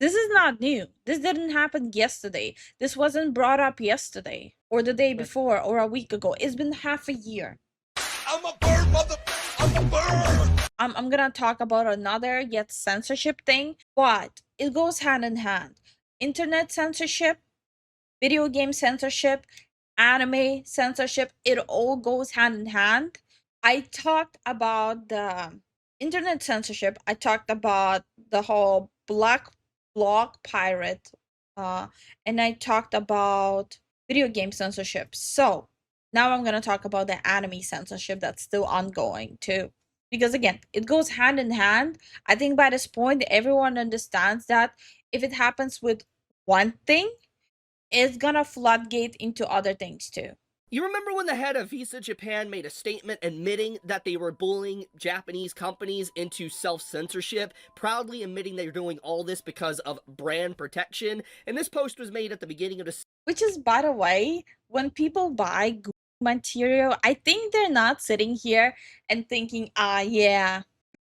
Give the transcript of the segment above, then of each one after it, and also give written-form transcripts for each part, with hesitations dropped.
This is not new. This didn't happen yesterday. This wasn't brought up yesterday or the day before or a week ago. It's been half a year. I'm a bird, mother. I'm a bird. I'm gonna talk about another yet censorship thing, but it goes hand in hand. Internet censorship, video game censorship, anime censorship, it all goes hand in hand. I talked about the internet censorship. I talked about the whole black block pirate, uh, and I talked about video game censorship. So now I'm gonna talk about the anime censorship that's still ongoing too. Because again, it goes hand in hand. I think by this point, everyone understands that if it happens with one thing, it's gonna floodgate into other things too. You remember when the head of Visa Japan made a statement admitting that they were bullying Japanese companies into self-censorship, proudly admitting they're doing all this because of brand protection? And this post was made at the beginning of the... Which is, by the way, when people buy good material, I think they're not sitting here and thinking, yeah,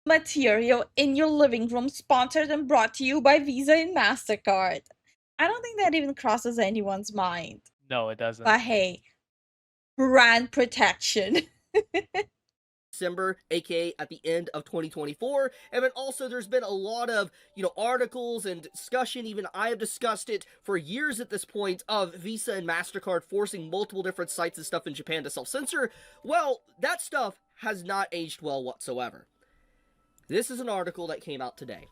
material in your living room sponsored and brought to you by Visa and MasterCard. I don't think that even crosses anyone's mind. No, it doesn't. But hey, brand protection. December, aka at the end of 2024, and then also there's been a lot of, articles and discussion, even I have discussed it for years at this point, of Visa and MasterCard forcing multiple different sites and stuff in Japan to self-censor. Well, that stuff has not aged well whatsoever. This is an article that came out today.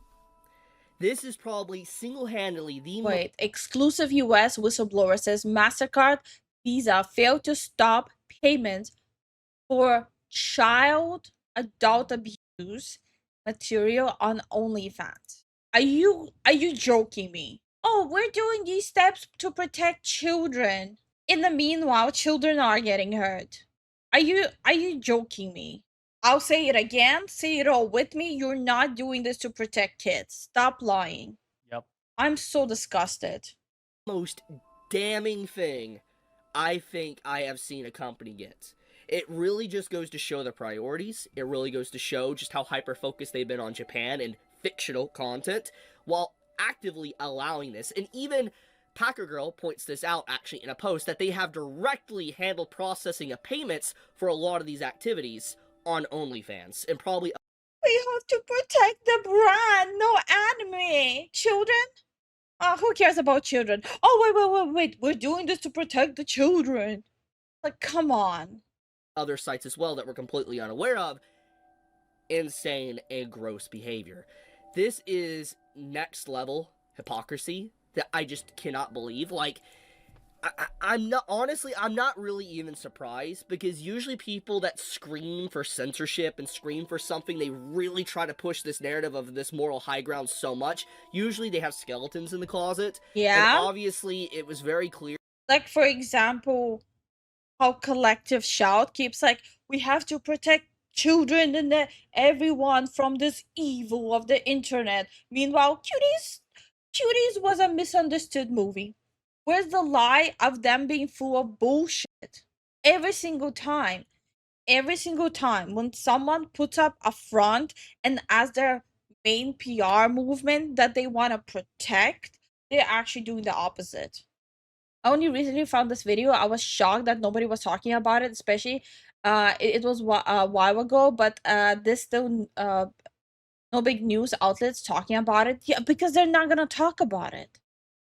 This is probably single-handedly the... Wait, exclusive US whistleblower says MasterCard, Visa failed to stop payments for child adult abuse material on OnlyFans. Are you joking me? Oh, we're doing these steps to protect children. In the meanwhile, children are getting hurt. Are you joking me? I'll say it again, say it all with me. You're not doing this to protect kids. Stop lying. Yep. I'm so disgusted. Most damning thing I think I have seen a company get. It really just goes to show their priorities. It really goes to show just how hyper-focused they've been on Japan and fictional content, while actively allowing this. And even Packer Girl points this out, actually, in a post, that they have directly handled processing of payments for a lot of these activities on OnlyFans, and probably... We have to protect the brand, no anime. Children? Who cares about children? Oh, wait. We're doing this to protect the children. Like, come on. Other sites as well that we're completely unaware of. Insane and gross behavior. This is next level hypocrisy that I just cannot believe. Like, I'm not really even surprised, because usually people that scream for censorship and scream for something, they really try to push this narrative of this moral high ground so much. Usually they have skeletons in the closet. Yeah. And obviously it was very clear. Like, for example, how Collective Shout keeps like, we have to protect children and everyone from this evil of the internet. Meanwhile, Cuties was a misunderstood movie. Where's the lie of them being full of bullshit? Every single time when someone puts up a front and as their main PR movement that they want to protect, they're actually doing the opposite. I only recently found this video. I was shocked that nobody was talking about it, especially it was a while ago, but there's still no big news outlets talking about it. Yeah, because they're not gonna talk about it.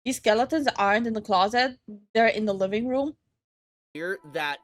These skeletons aren't in the closet, they're in the living room. That,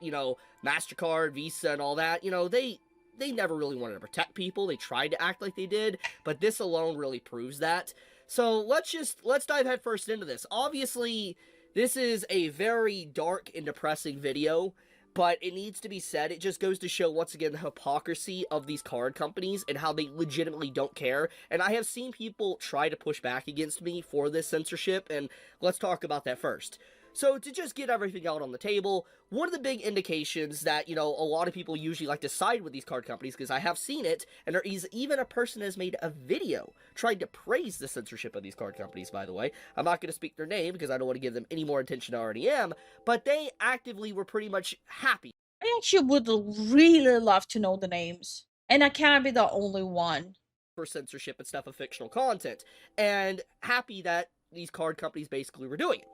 MasterCard, Visa, and all that, they never really wanted to protect people. They tried to act like they did, but this alone really proves that. So let's dive headfirst into this. Obviously, this is a very dark and depressing video, but it needs to be said. It just goes to show, once again, the hypocrisy of these card companies and how they legitimately don't care. And I have seen people try to push back against me for this censorship, and let's talk about that first. So, to just get everything out on the table, one of the big indications that, a lot of people usually like to side with these card companies, because I have seen it, and there is even a person has made a video trying to praise the censorship of these card companies, by the way. I'm not going to speak their name, because I don't want to give them any more attention than I already am, but they actively were pretty much happy. I actually would really love to know the names, and I can't be the only one. for censorship and stuff of fictional content, and happy that these card companies basically were doing it.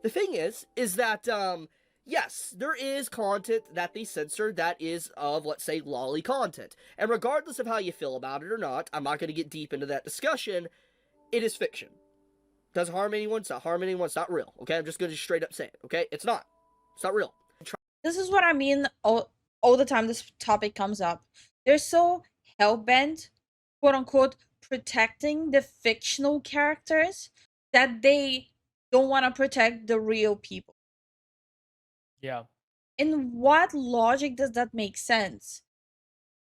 The thing is that, yes, there is content that they censor that is of, let's say, lolly content. And regardless of how you feel about it or not, I'm not going to get deep into that discussion, it is fiction. Doesn't harm anyone, it's not harm anyone, it's not real, okay? I'm just going to straight up say it, okay? It's not. It's not real. This is what I mean all the time this topic comes up. They're so hell-bent, quote-unquote, protecting the fictional characters that they don't want to protect the real people. Yeah. In what logic does that make sense?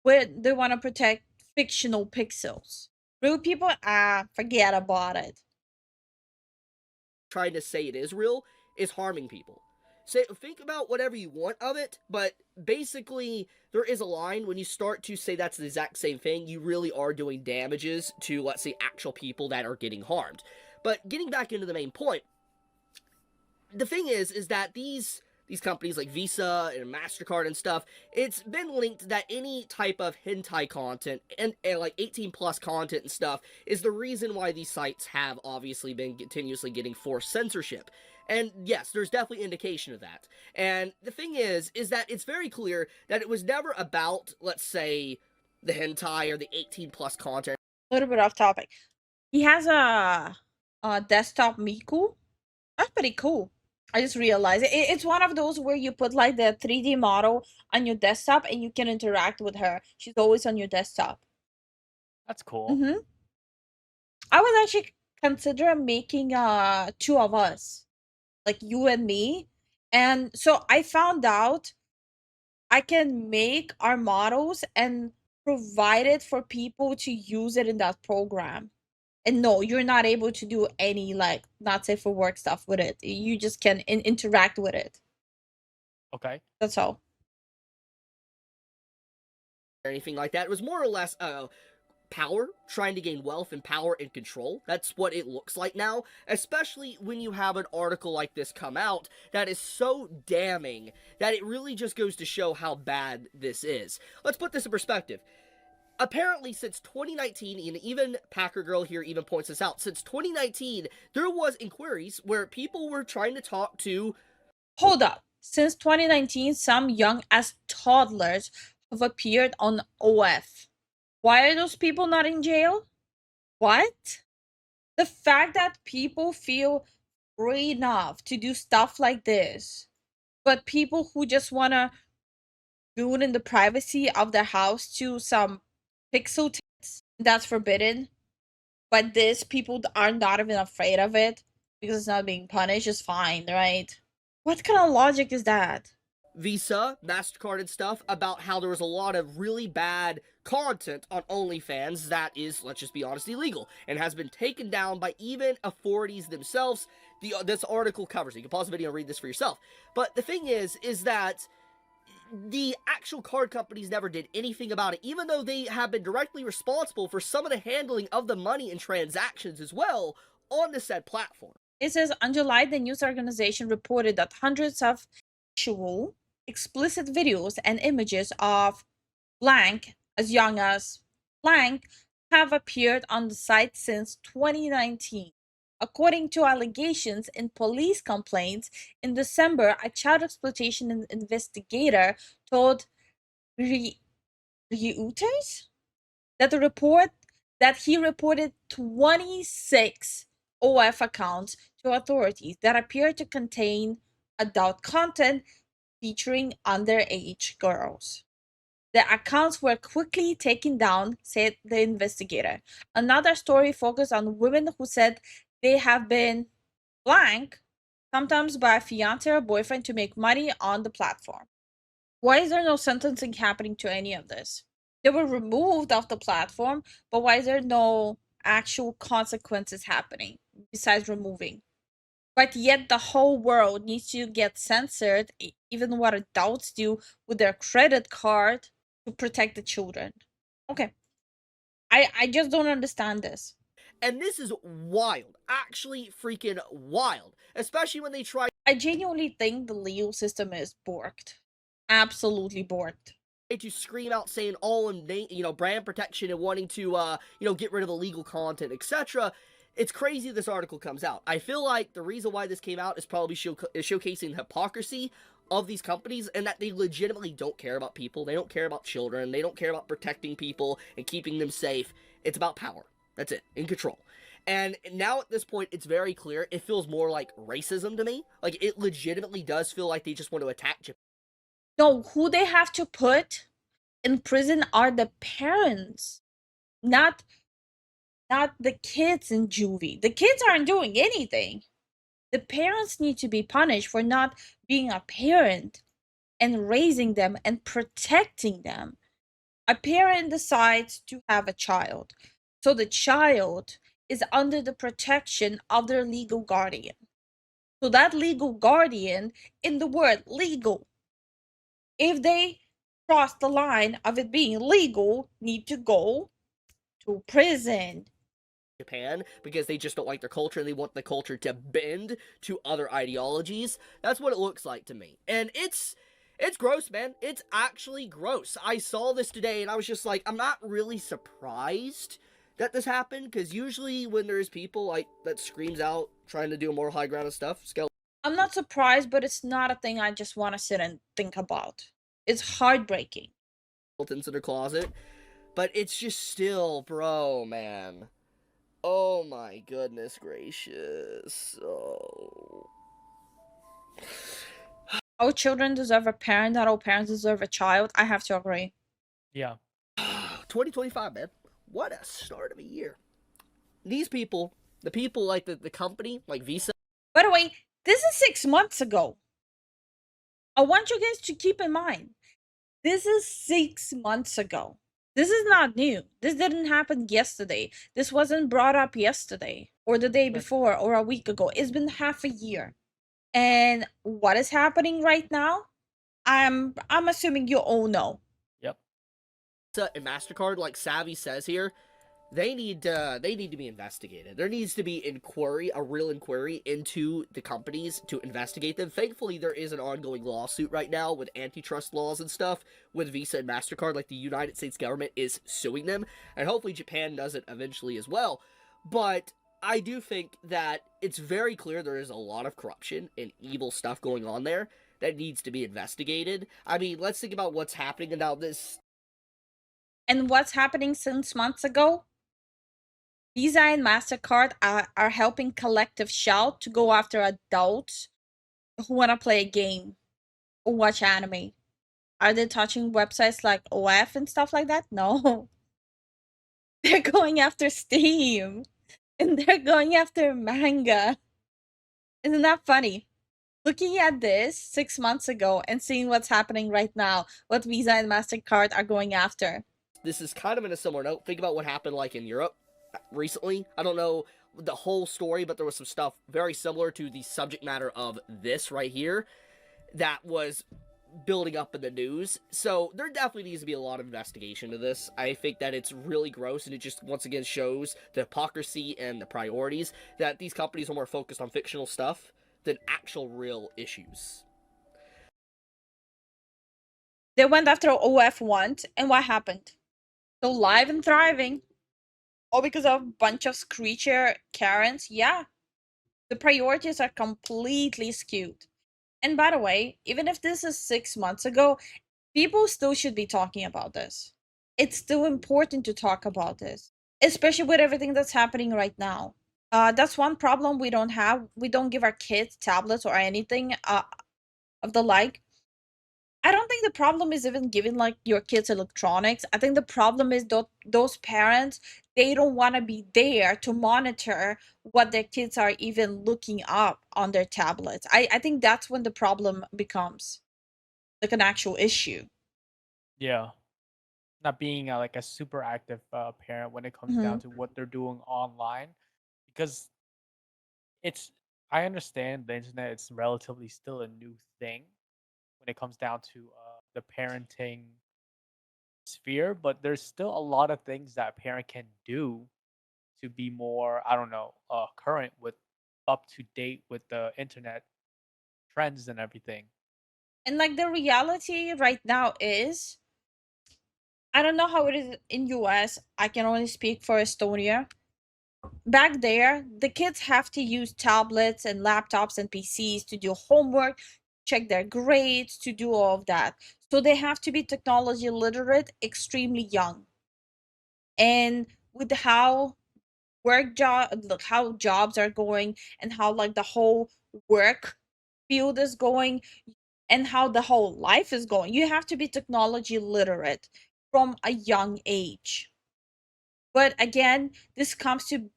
Where they want to protect fictional pixels. Real people, forget about it. Trying to say it is real is harming people. Say, think about whatever you want of it, but basically, there is a line when you start to say that's the exact same thing, you really are doing damages to, let's say, actual people that are getting harmed. But getting back into the main point, the thing is that these companies like Visa and MasterCard and stuff, it's been linked that any type of hentai content and like 18 plus content and stuff is the reason why these sites have obviously been continuously getting forced censorship. And yes, there's definitely indication of that. And the thing is that it's very clear that it was never about, let's say, the hentai or the 18 plus content. A little bit off topic. He has a desktop Miku. That's pretty cool. I just realized it's one of those where you put like the 3D model on your desktop and you can interact with her. She's always on your desktop. That's cool. Mm-hmm. I was actually considering making two of us, like you and me. And so I found out I can make our models and provide it for people to use it in that program. And no, you're not able to do any like not safe for work stuff with it. You just can interact with it. Okay. That's all. Or anything like that. It was more or less power, trying to gain wealth and power and control. That's what it looks like now, especially when you have an article like this come out that is so damning that it really just goes to show how bad this is. Let's put this in perspective. Apparently, since 2019, and even Packer Girl here even points this out, since 2019, there was inquiries where people were trying to talk to... Hold up. Since 2019, some young as toddlers have appeared on OF. Why are those people not in jail? What? The fact that people feel free enough to do stuff like this, but people who just want to do it in the privacy of their house to some pixel tits, that's forbidden. But this, people are not even afraid of it because it's not being punished, is fine, right? What kind of logic is that? Visa, MasterCard and stuff about how there was a lot of really bad content on OnlyFans that is, let's just be honest, illegal and has been taken down by even authorities themselves. This article covers it. You can pause the video and read this for yourself. But the thing is that the actual card companies never did anything about it, even though they have been directly responsible for some of the handling of the money and transactions as well on the said platform. It says, on July, the news organization reported that hundreds of actual explicit videos and images of blank, as young as blank, have appeared on the site since 2019. According to allegations in police complaints, in December, a child exploitation investigator told Reuters that he reported 26 OF accounts to authorities that appear to contain adult content featuring underage girls. The accounts were quickly taken down, said the investigator. Another story focused on women who said they have been blank, sometimes by a fiance or boyfriend, to make money on the platform. Why is there no sentencing happening to any of this? They were removed off the platform, but why is there no actual consequences happening besides removing? But yet the whole world needs to get censored, even what adults do with their credit card to protect the children. Okay. I just don't understand this. And this is wild. Actually freaking wild. Especially when they try... I genuinely think the legal system is borked. Absolutely borked. to scream out saying all in brand protection and wanting to get rid of illegal content, etc. It's crazy this article comes out. I feel like the reason why this came out is probably showcasing the hypocrisy of these companies, and that they legitimately don't care about people. They don't care about children. They don't care about protecting people and keeping them safe. It's about power. That's it. In control. And now at this point, it's very clear. It feels more like racism to me. Like, it legitimately does feel like they just want to attack Japan. No, who they have to put in prison are the parents, not the kids in juvie. The kids aren't doing anything. The parents need to be punished for not being a parent and raising them and protecting them. A parent decides to have a child, so the child is under the protection of their legal guardian. So that legal guardian, in the word legal, if they cross the line of it being legal, need to go to prison. Japan, because they just don't like their culture and they want the culture to bend to other ideologies. That's what it looks like to me. And it's gross, man. It's actually gross. I saw this today and I was just like, I'm not really surprised that this happened, because usually when there's people like that screams out trying to do more high ground stuff, I'm not surprised, but it's not a thing I just want to sit and think about. It's heartbreaking. skeletons in their closet, but it's just still, bro, man. Oh my goodness gracious. Oh. All children deserve a parent, not all parents deserve a child. I have to agree. Yeah. 2025, man. What a start of a year. These people, the people like the company, like Visa. By the way, this is 6 months ago. I want you guys to keep in mind, this is 6 months ago. This is not new. This didn't happen yesterday. This wasn't brought up yesterday or the day before or a week ago. It's been half a year. And what is happening right now? I'm assuming you all know. Yep. Visa and MasterCard, like Savvy says here, they need to be investigated. There needs to be a real inquiry into the companies to investigate them. Thankfully, there is an ongoing lawsuit right now with antitrust laws and stuff with Visa and MasterCard. Like, the United States government is suing them, and hopefully Japan does it eventually as well. But I do think that it's very clear there is a lot of corruption and evil stuff going on there that needs to be investigated. I mean, let's think about what's happening now. And what's happening since months ago? Visa and MasterCard are helping Collective Shout to go after adults who want to play a game or watch anime. Are they touching websites like OF and stuff like that? No. They're going after Steam. And they're going after manga. Isn't that funny? Looking at this 6 months ago and seeing what's happening right now, what Visa and MasterCard are going after. This is kind of in a similar note. Think about what happened like in Europe recently. I don't know the whole story, but there was some stuff very similar to the subject matter of this right here that was building up in the news. So there definitely needs to be a lot of investigation to this. I think that it's really gross, and it just once again shows the hypocrisy and the priorities, that these companies are more focused on fictional stuff than actual real issues. They went after OF once, and what happened? So live and thriving. All because of a bunch of screecher Karens? Yeah. The priorities are completely skewed. And by the way, even if this is 6 months ago, people still should be talking about this. It's still important to talk about this, especially with everything that's happening right now. That's one problem we don't have. We don't give our kids tablets or anything of the like. I don't think the problem is even giving like your kids electronics. I think the problem is those parents, they don't want to be there to monitor what their kids are even looking up on their tablets. I think that's when the problem becomes like an actual issue. Yeah. Not being like a super active parent when it comes down to what they're doing online, because it's I understand the internet is relatively still a new thing when it comes down to the parenting sphere, but there's still a lot of things that a parent can do to be more, I don't know, current with up to date with the internet trends and everything. And like the reality right now is I don't know how it is in US. I can only speak for Estonia. Back there, the kids have to use tablets and laptops and PCs to do homework, check their grades, to do all of that. So they have to be technology literate extremely young. And with how jobs are going, and how like the whole work field is going, and how the whole life is going, you have to be technology literate from a young age. But again, this comes to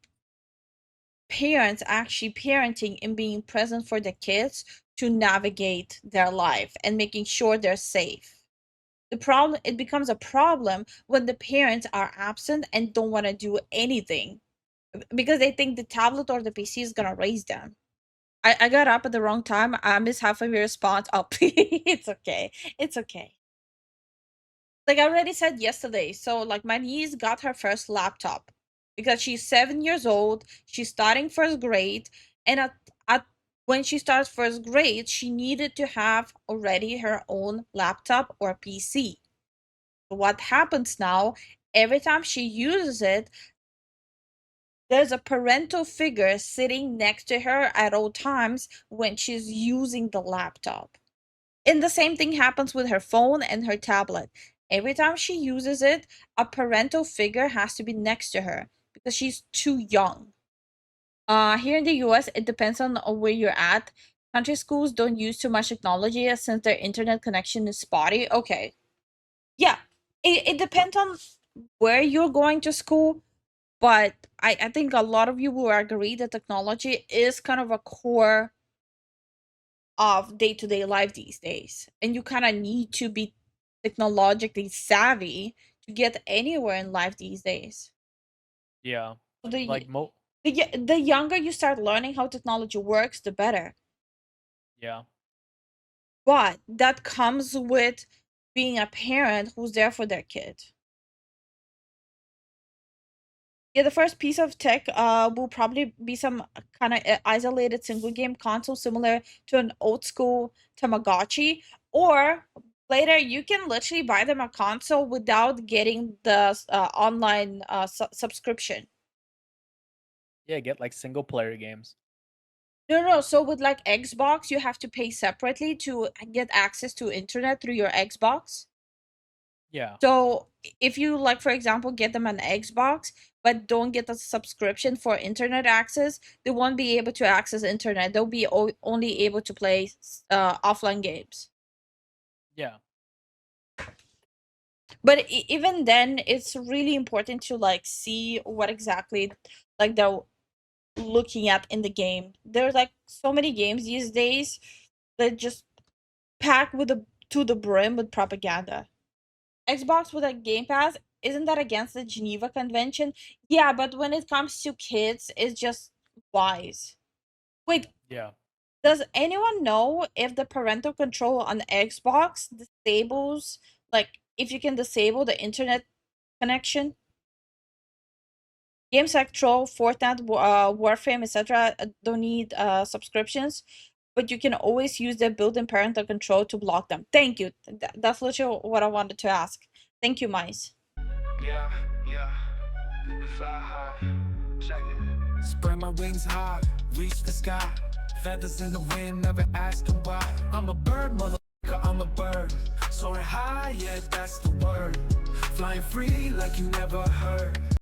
parents actually parenting and being present for the kids to navigate their life and making sure they're safe. It becomes a problem when the parents are absent and don't want to do anything because they think the tablet or the PC is gonna raise them. I got up at the wrong time. I missed half of your response. Oh, it's okay. It's okay. Like I already said yesterday, so like my niece got her first laptop because she's 7 years old. She's starting first grade, and at when she starts first grade, she needed to have already her own laptop or PC. What happens now? Every time she uses it, there's a parental figure sitting next to her at all times when she's using the laptop. And the same thing happens with her phone and her tablet. Every time she uses it, a parental figure has to be next to her because she's too young. Here in the US, it depends on where you're at. Country schools don't use too much technology since their internet connection is spotty. Okay. Yeah, it depends on where you're going to school, but I think a lot of you will agree that technology is kind of a core of day-to-day life these days, and you kind of need to be technologically savvy to get anywhere in life these days. Yeah, the like mo. the younger you start learning how technology works, the better, Yeah, but that comes with being a parent who's there for their kid. Yeah, the first piece of tech will probably be some kind of isolated single game console similar to an old school Tamagotchi, or later you can literally buy them a console without getting the online subscription. yeah. Get like single player games. No, no. So with like Xbox, you have to pay separately to get access to internet through your Xbox. Yeah, So if you like, for example, get them an Xbox, but don't get a subscription for internet access, they won't be able to access internet. They'll be only able to play offline games. yeah, But even then, it's really important to like see what exactly like they're looking at in the game. There's like so many games these days that just pack with the to the brim with propaganda. Xbox with a Game Pass, isn't that against the Geneva Convention? Yeah, but when it comes to kids, it's just wise. Wait, yeah. does anyone know if the parental control on Xbox disables, like, if you can disable the internet connection? Games like Troll, Fortnite, Warframe, etc. Don't need subscriptions, but you can always use the built-in parental control to block them. Thank you. That's literally what I wanted to ask. Thank you, Mice. Yeah, yeah. Fly high. Check it. Spread my wings high, reach the sky. Feathers in the wind, never asking why. I'm a bird, motherfucker, I'm a bird. Soaring high, yeah, that's the word. Flying free like you never heard.